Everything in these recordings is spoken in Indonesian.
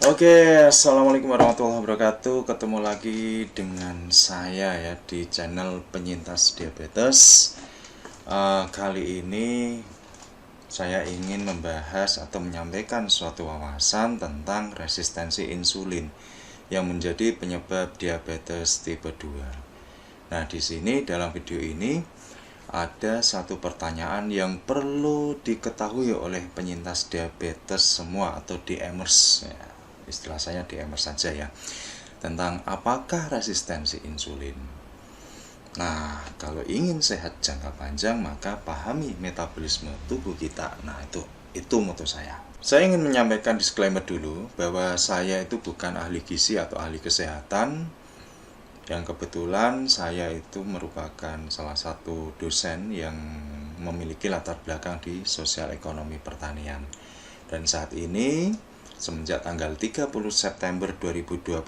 Oke, assalamualaikum warahmatullahi wabarakatuh. Ketemu lagi dengan saya ya di channel Penyintas Diabetes. Kali ini saya ingin membahas atau menyampaikan suatu wawasan tentang resistensi insulin yang menjadi penyebab diabetes tipe 2. Nah, di sini dalam video ini ada satu pertanyaan yang perlu diketahui oleh penyintas diabetes semua atau DMers ya. Istilah saya DMers saja ya. Tentang apakah resistensi insulin. Nah, kalau ingin sehat jangka panjang maka pahami metabolisme tubuh kita. Nah, itu moto saya. Saya ingin menyampaikan disclaimer dulu bahwa saya itu bukan ahli gizi atau ahli kesehatan. Yang kebetulan saya itu merupakan salah satu dosen yang memiliki latar belakang di sosial ekonomi pertanian. Dan saat ini semenjak tanggal 30 September 2021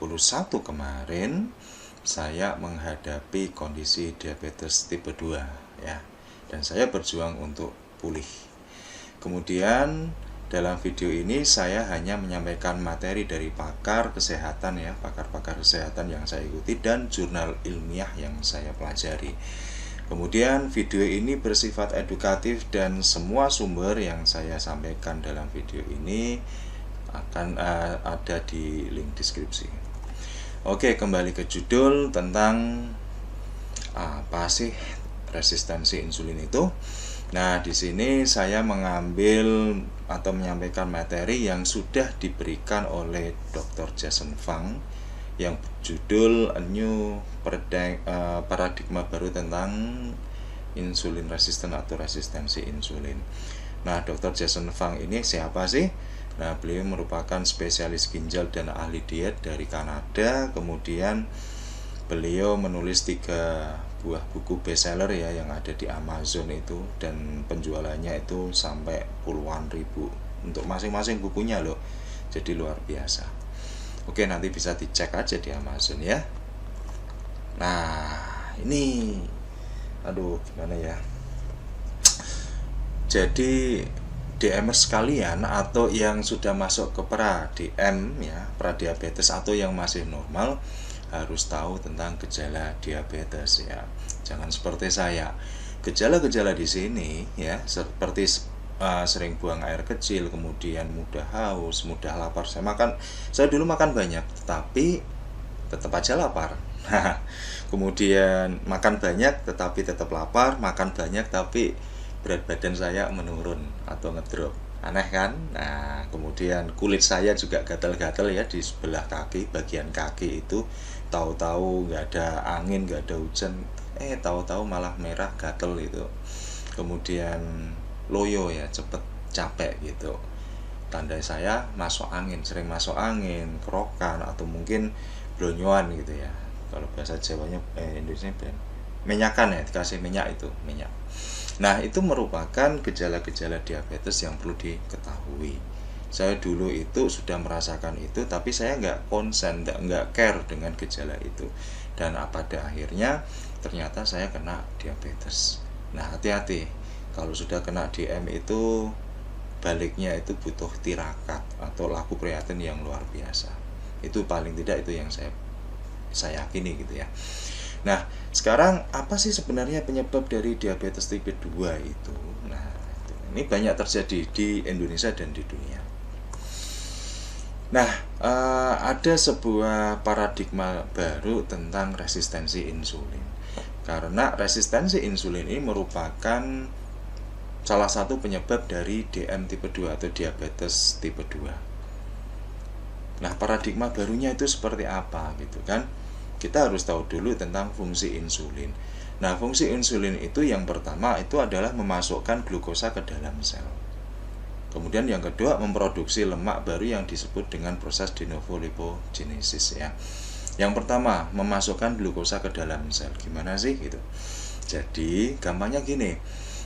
kemarin saya menghadapi kondisi diabetes tipe 2 ya. Dan saya berjuang untuk pulih. Kemudian dalam video ini saya hanya menyampaikan materi dari pakar kesehatan ya, pakar-pakar kesehatan yang saya ikuti dan jurnal ilmiah yang saya pelajari. Kemudian video ini bersifat edukatif dan semua sumber yang saya sampaikan dalam video ini akan ada di link deskripsi. Oke, kembali ke judul tentang apa sih resistensi insulin itu. Nah, di sini saya mengambil atau menyampaikan materi yang sudah diberikan oleh Dr. Jason Fung yang judul A New Paradigma Baru tentang Insulin Resistant atau Resistensi Insulin. Nah, Dr. Jason Fung ini siapa sih? Nah, beliau merupakan spesialis ginjal dan ahli diet dari Kanada. Kemudian beliau menulis 3 buah buku bestseller ya yang ada di Amazon itu, dan penjualannya itu sampai puluhan ribu untuk masing-masing bukunya loh. Jadi luar biasa. Oke, nanti bisa dicek aja di Amazon ya. Nah, ini gimana ya? Jadi DMers sekalian atau yang sudah masuk ke pra-DM ya, pra-diabetes atau yang masih normal harus tahu tentang gejala diabetes ya. Jangan seperti saya. Gejala-gejala di sini ya seperti sering buang air kecil, kemudian mudah haus, mudah lapar. Saya dulu makan banyak, tapi tetap aja lapar. Kemudian makan banyak tetapi tetap lapar, makan banyak tapi berat badan saya menurun atau ngedrop. Aneh kan? Nah, kemudian kulit saya juga gatal-gatal ya di sebelah kaki, bagian kaki itu tahu-tahu nggak ada angin, nggak ada hujan, tahu-tahu malah merah gatal itu. Kemudian loyo ya, cepet capek gitu. Tanda saya masuk angin, sering masuk angin, kerokan atau mungkin blonyoan gitu ya. Kalau bahasa Jawanya Indonesia menyakan ya, dikasih minyak itu, minyak. Nah, itu merupakan gejala-gejala diabetes yang perlu diketahui. Saya dulu itu sudah merasakan itu, tapi saya nggak konsen, nggak care dengan gejala itu. Dan pada akhirnya ternyata saya kena diabetes. Nah, hati-hati. Kalau sudah kena DM itu baliknya itu butuh tirakat atau laku prihatin yang luar biasa. Itu paling tidak itu yang saya yakini gitu ya. Nah, sekarang apa sih sebenarnya penyebab dari diabetes tipe 2 itu? Nah, ini banyak terjadi di Indonesia dan di dunia. Nah, ada sebuah paradigma baru tentang resistensi insulin. Karena resistensi insulin ini merupakan salah satu penyebab dari DM tipe 2 atau diabetes tipe 2. Nah, paradigma barunya itu seperti apa gitu kan? Kita harus tahu dulu tentang fungsi insulin. Nah, fungsi insulin itu yang pertama itu adalah memasukkan glukosa ke dalam sel. Kemudian yang kedua memproduksi lemak baru yang disebut dengan proses de novo lipogenesis ya. Yang pertama memasukkan glukosa ke dalam sel. Gimana sih gitu? Jadi gampangnya gini.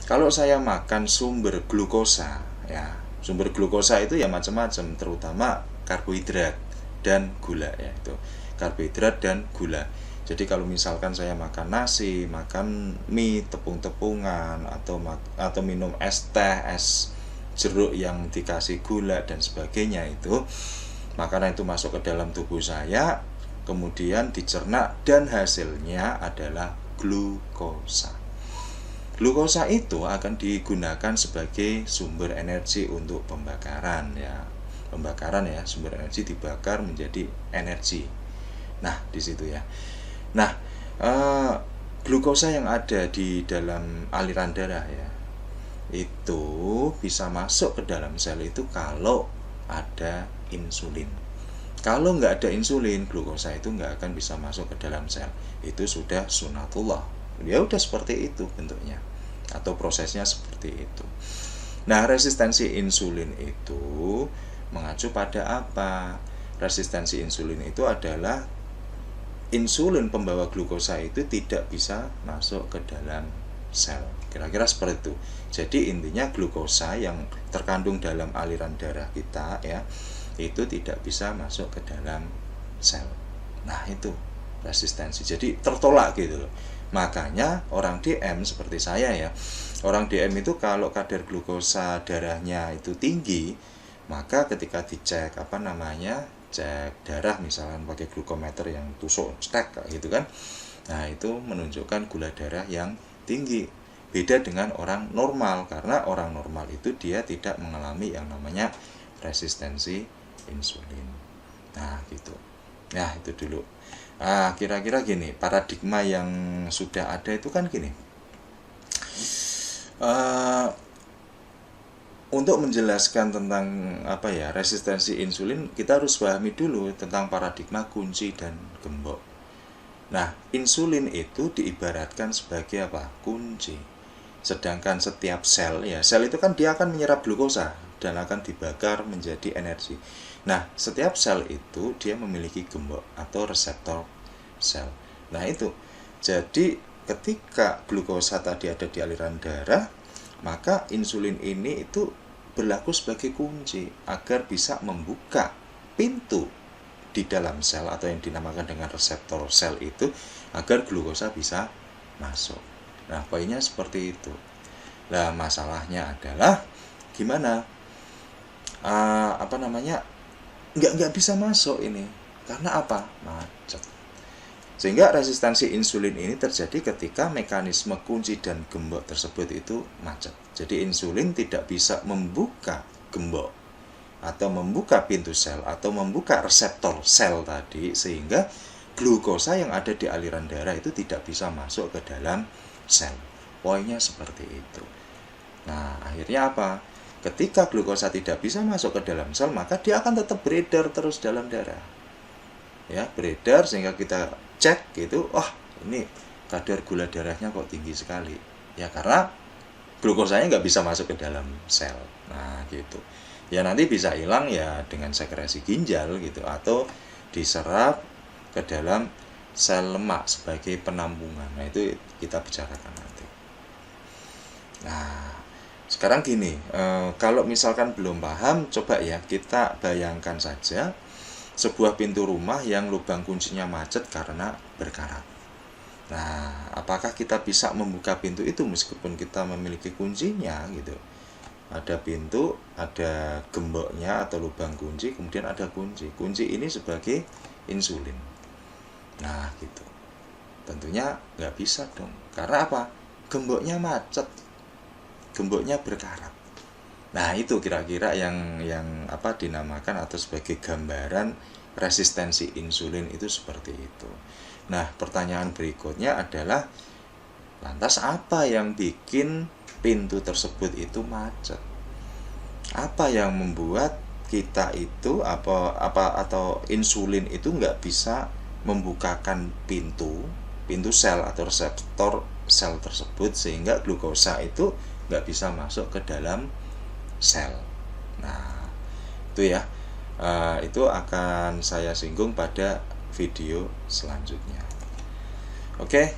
Kalau saya makan sumber glukosa ya, sumber glukosa itu ya macam-macam, terutama karbohidrat dan gula ya itu. Karbohidrat dan gula. Jadi kalau misalkan saya makan nasi, makan mie, tepung-tepungan atau minum es teh, es jeruk yang dikasih gula dan sebagainya itu Makanan itu masuk ke dalam tubuh saya, kemudian dicerna dan hasilnya adalah glukosa. Glukosa itu akan digunakan sebagai sumber energi untuk pembakaran ya. Pembakaran ya, sumber energi dibakar menjadi energi. Nah, di situ ya. Nah, glukosa yang ada di dalam aliran darah ya, itu bisa masuk ke dalam sel itu kalau ada insulin. Kalau nggak ada insulin, glukosa itu nggak akan bisa masuk ke dalam sel. Itu sudah sunatullah. Ya udah seperti itu bentuknya, atau prosesnya seperti itu. Nah, resistensi insulin itu mengacu pada apa? Resistensi insulin itu adalah insulin pembawa glukosa itu tidak bisa masuk ke dalam sel. Kira-kira seperti itu. Jadi intinya glukosa yang terkandung dalam aliran darah kita ya, itu tidak bisa masuk ke dalam sel. Nah, itu resistensi. Jadi tertolak gitu loh. Makanya orang DM seperti saya ya, orang DM itu kalau kadar glukosa darahnya itu tinggi, maka ketika dicek cek darah misalnya pakai glukometer yang tusuk stek gitu kan, nah itu menunjukkan gula darah yang tinggi. Beda dengan orang normal, karena orang normal itu dia tidak mengalami yang namanya resistensi insulin. Nah gitu. Nah itu dulu. Nah kira-kira gini, paradigma yang sudah ada itu kan gini. Untuk menjelaskan tentang resistensi insulin, kita harus pahami dulu tentang paradigma kunci dan gembok. Nah, insulin itu diibaratkan sebagai apa? Kunci. Sedangkan setiap sel itu kan dia akan menyerap glukosa dan akan dibakar menjadi energi. Nah, setiap sel itu dia memiliki gembok atau reseptor sel. Nah, itu. Jadi, ketika glukosa tadi ada di aliran darah, maka insulin ini itu berlaku sebagai kunci agar bisa membuka pintu di dalam sel atau yang dinamakan dengan reseptor sel itu agar glukosa bisa masuk. Nah, poinnya seperti itu. Nah, masalahnya adalah gimana? Nggak bisa masuk ini. Karena apa? Macet. Sehingga resistensi insulin ini terjadi ketika mekanisme kunci dan gembok tersebut itu macet. Jadi insulin tidak bisa membuka gembok atau membuka pintu sel atau membuka reseptor sel tadi, sehingga glukosa yang ada di aliran darah itu tidak bisa masuk ke dalam sel. Poinnya seperti itu. Nah, akhirnya apa? Ketika glukosa tidak bisa masuk ke dalam sel, maka dia akan tetap beredar terus dalam darah. Ya, beredar sehingga kita cek gitu, ini kadar gula darahnya kok tinggi sekali. Ya karena glukosanya nggak bisa masuk ke dalam sel. Nah, gitu. Ya nanti bisa hilang ya dengan sekresi ginjal gitu, atau diserap ke dalam sel lemak sebagai penampungan. Nah, itu kita bicarakan nanti. Nah, sekarang gini, kalau misalkan belum paham, coba ya kita bayangkan saja sebuah pintu rumah yang lubang kuncinya macet karena berkarat. Nah, apakah kita bisa membuka pintu itu meskipun kita memiliki kuncinya gitu? Ada pintu, ada gemboknya atau lubang kunci, kemudian ada kunci. Kunci ini sebagai insulin. Nah, gitu. Tentunya nggak bisa dong. Karena apa? Gemboknya macet. Gemboknya berkarat. Nah, itu kira-kira yang dinamakan atau sebagai gambaran resistensi insulin itu seperti itu. Nah, pertanyaan berikutnya adalah lantas apa yang bikin pintu tersebut itu macet? Apa yang membuat kita itu atau insulin itu nggak bisa membukakan pintu sel atau reseptor sel tersebut sehingga glukosa itu nggak bisa masuk ke dalam sel. Nah, itu ya. Itu akan saya singgung pada video selanjutnya. Oke.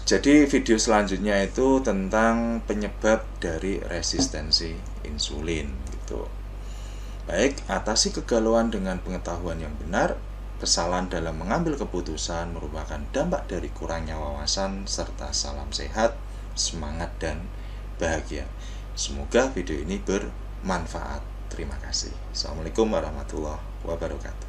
Jadi video selanjutnya itu tentang penyebab dari resistensi insulin gitu. Baik, atasi kegalauan dengan pengetahuan yang benar. Kesalahan dalam mengambil keputusan merupakan dampak dari kurangnya wawasan serta salam sehat, semangat dan bahagia. Semoga video ini bermanfaat. Terima kasih. Assalamualaikum warahmatullahi wabarakatuh. wabarakatuh.